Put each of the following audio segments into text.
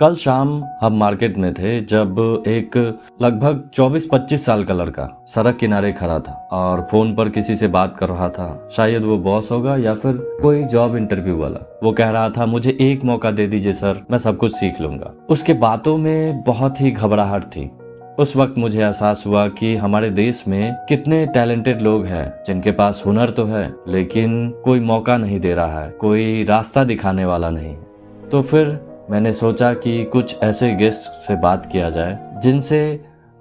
कल शाम हम मार्केट में थे जब एक लगभग 24-25 साल का लड़का सड़क किनारे खड़ा था और फोन पर किसी से बात कर रहा था। शायद वो बॉस होगा या फिर कोई जॉब इंटरव्यू वाला। वो कह रहा था, मुझे एक मौका दे दीजिए सर, मैं सब कुछ सीख लूंगा। उसके बातों में बहुत ही घबराहट थी। उस वक्त मुझे एहसास हुआ कि हमारे देश में कितने टैलेंटेड लोग हैं जिनके पास हुनर तो है लेकिन कोई मौका नहीं दे रहा है, कोई रास्ता दिखाने वाला नहीं। तो फिर मैंने सोचा कि कुछ ऐसे गेस्ट से बात किया जाए जिनसे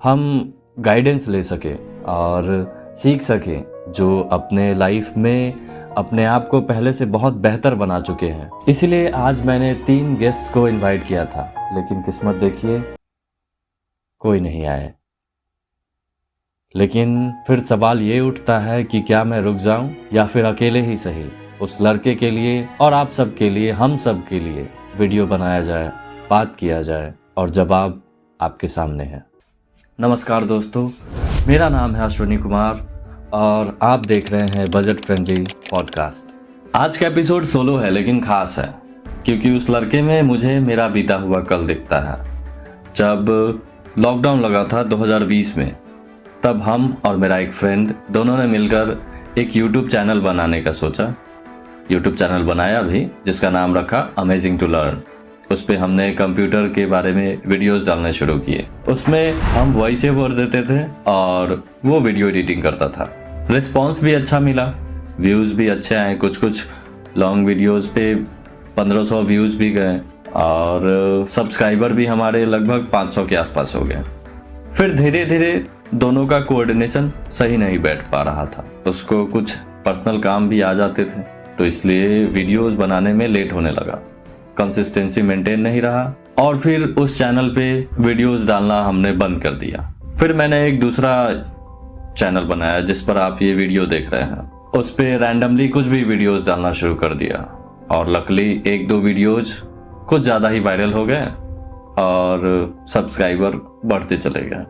हम गाइडेंस ले सके और सीख सके, जो अपने लाइफ में अपने आप को पहले से बहुत बेहतर बना चुके हैं। इसीलिए आज मैंने 3 गेस्ट को इनवाइट किया था, लेकिन किस्मत देखिए कोई नहीं आए। लेकिन फिर सवाल ये उठता है कि क्या मैं रुक जाऊं या फिर अकेले ही सही उस लड़के के लिए और आप सब के लिए, हम सब के लिए वीडियो बनाया जाए, बात किया जाए और जवाब आपके सामने है। नमस्कार दोस्तों, मेरा नाम है अश्विनी कुमार और आप देख रहे हैं बजट फ्रेंडली पॉडकास्ट। आज का एपिसोड सोलो है लेकिन खास है क्योंकि उस लड़के में मुझे मेरा बीता हुआ कल दिखता है। जब लॉकडाउन लगा था 2020 में, तब हम और मेरा एक फ्रेंड दोनों ने मिलकर एक यूट्यूब चैनल बनाने का सोचा। यूट्यूब चैनल बनाया भी, जिसका नाम रखा अमेजिंग टू लर्न। उस पे हमने कंप्यूटर के बारे में वीडियोस डालने शुरू किए। उसमें हम वॉइस ओवर देते थे और वो वीडियो एडिटिंग करता था। रिस्पॉन्स भी अच्छा मिला, व्यूज़ भी अच्छे आए। कुछ लॉन्ग वीडियोस पे 1500 व्यूज़ भी गए और सब्सक्राइबर भी हमारे लगभग 500 के आसपास हो गए। फिर धीरे धीरे दोनों का कोऑर्डिनेशन सही नहीं बैठ पा रहा था। उसको कुछ पर्सनल काम भी आ जाते थे, तो इसलिए वीडियोस बनाने में लेट होने लगा। कंसिस्टेंसी मेंटेन नहीं रहा और फिर उस चैनल पे वीडियोस डालना हमने बंद कर दिया। फिर मैंने एक दूसरा चैनल बनाया जिस पर आप ये वीडियो देख रहे हैं। उस पे रैंडमली कुछ भी वीडियोस डालना शुरू कर दिया और लकीली 1-2 वीडियोज कुछ ज़्यादा ही वायरल हो गए और सब्सक्राइबर बढ़ते चले गए।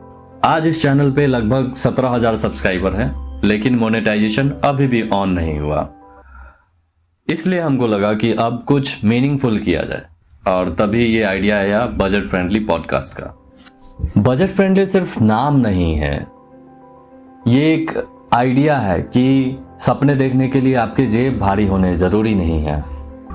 आज इस चैनल पे लगभग 17,000 सब्सक्राइबर हैं, लेकिन मोनेटाइजेशन अभी भी ऑन नहीं हुआ। इसलिए हमको लगा कि अब कुछ मीनिंगफुल किया जाए और तभी ये आइडिया आया बजट फ्रेंडली पॉडकास्ट का। बजट फ्रेंडली सिर्फ नाम नहीं है, ये एक आइडिया है कि सपने देखने के लिए आपके जेब भारी होने जरूरी नहीं है।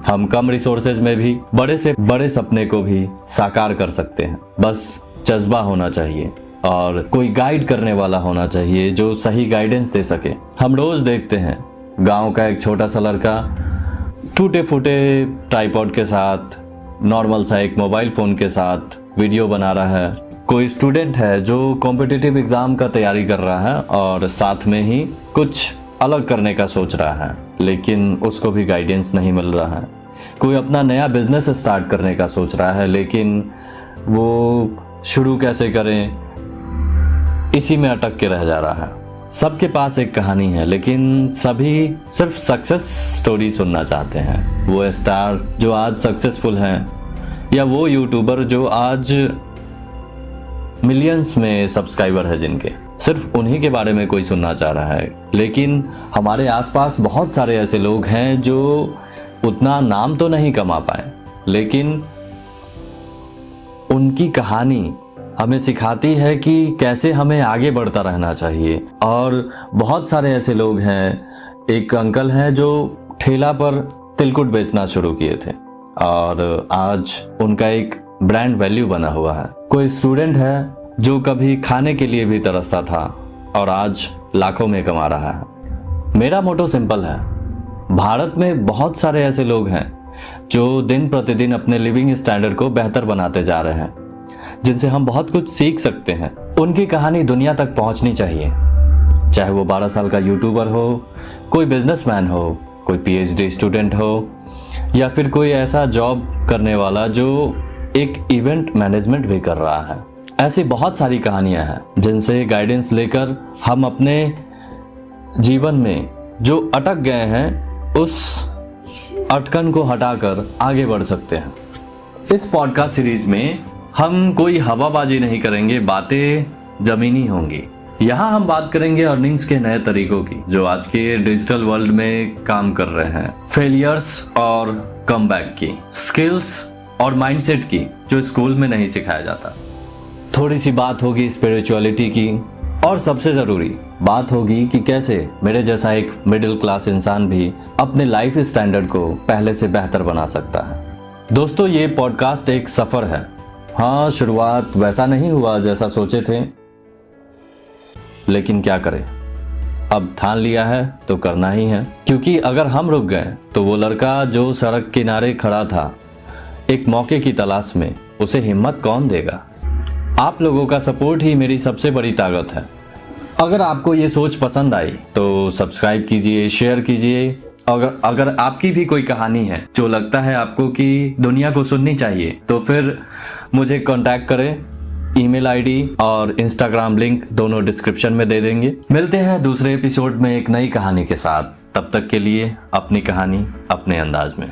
हम कम रिसोर्सेज में भी बड़े से बड़े सपने को भी साकार कर सकते हैं। बस जज्बा होना चाहिए और कोई गाइड करने वाला होना चाहिए जो सही गाइडेंस दे सके। हम रोज देखते हैं गांव का एक छोटा सा लड़का टूटे फूटे ट्राइपॉड के साथ, नॉर्मल सा एक मोबाइल फ़ोन के साथ वीडियो बना रहा है। कोई स्टूडेंट है जो कॉम्पिटिटिव एग्ज़ाम का तैयारी कर रहा है और साथ में ही कुछ अलग करने का सोच रहा है, लेकिन उसको भी गाइडेंस नहीं मिल रहा है। कोई अपना नया बिजनेस स्टार्ट करने का सोच रहा है, लेकिन वो शुरू कैसे करें इसी में अटक के रह जा रहा है। सबके पास एक कहानी है, लेकिन सभी सिर्फ सक्सेस स्टोरी सुनना चाहते हैं। वो स्टार जो आज सक्सेसफुल हैं या वो यूट्यूबर जो आज मिलियंस में सब्सक्राइबर है जिनके, सिर्फ उन्हीं के बारे में कोई सुनना चाह रहा है। लेकिन हमारे आसपास बहुत सारे ऐसे लोग हैं जो उतना नाम तो नहीं कमा पाए, लेकिन उनकी कहानी हमें सिखाती है कि कैसे हमें आगे बढ़ता रहना चाहिए। और बहुत सारे ऐसे लोग हैं। एक अंकल हैं जो ठेला पर तिलकुट बेचना शुरू किए थे और आज उनका एक ब्रांड वैल्यू बना हुआ है। कोई स्टूडेंट है जो कभी खाने के लिए भी तरसता था और आज लाखों में कमा रहा है। मेरा मोटो सिंपल है, भारत में बहुत सारे ऐसे लोग हैं जो दिन प्रतिदिन अपने लिविंग स्टैंडर्ड को बेहतर बनाते जा रहे हैं, जिनसे हम बहुत कुछ सीख सकते हैं। उनकी कहानी दुनिया तक पहुंचनी चाहिए, चाहे वो 12 साल का यूट्यूबर हो, कोई बिजनेसमैन हो, कोई पीएचडी स्टूडेंट हो या फिर कोई ऐसा जॉब करने वाला जो एक इवेंट मैनेजमेंट भी कर रहा है। ऐसी बहुत सारी कहानियां हैं जिनसे गाइडेंस लेकर हम अपने जीवन में जो अटक गए हैं उस अटकन को हटाकर आगे बढ़ सकते हैं। इस पॉडकास्ट सीरीज में हम कोई हवाबाजी नहीं करेंगे, बातें जमीनी होंगी। यहाँ हम बात करेंगे अर्निंग्स के नए तरीकों की जो आज के डिजिटल वर्ल्ड में काम कर रहे हैं, फेलियर्स और कमबैक की, स्किल्स और माइंडसेट की जो स्कूल में नहीं सिखाया जाता। थोड़ी सी बात होगी स्पिरिचुअलिटी की, और सबसे ज़रूरी बात होगी कि कैसे मेरे जैसा एक मिडिल क्लास इंसान भी अपने लाइफ स्टैंडर्ड को पहले से बेहतर बना सकता है। दोस्तों, ये पॉडकास्ट एक सफ़र है। हाँ, शुरुआत वैसा नहीं हुआ जैसा सोचे थे, लेकिन क्या करें, अब ठान लिया है तो करना ही है। क्योंकि अगर हम रुक गए तो वो लड़का जो सड़क किनारे खड़ा था एक मौके की तलाश में, उसे हिम्मत कौन देगा। आप लोगों का सपोर्ट ही मेरी सबसे बड़ी ताकत है। अगर आपको ये सोच पसंद आई तो सब्सक्राइब कीजिए, शेयर कीजिए। अगर आपकी भी कोई कहानी है जो लगता है आपको कि दुनिया को सुननी चाहिए, तो फिर मुझे कांटेक्ट करें। ईमेल आईडी और इंस्टाग्राम लिंक दोनों डिस्क्रिप्शन में दे देंगे। मिलते हैं दूसरे एपिसोड में एक नई कहानी के साथ। तब तक के लिए अपनी कहानी अपने अंदाज में।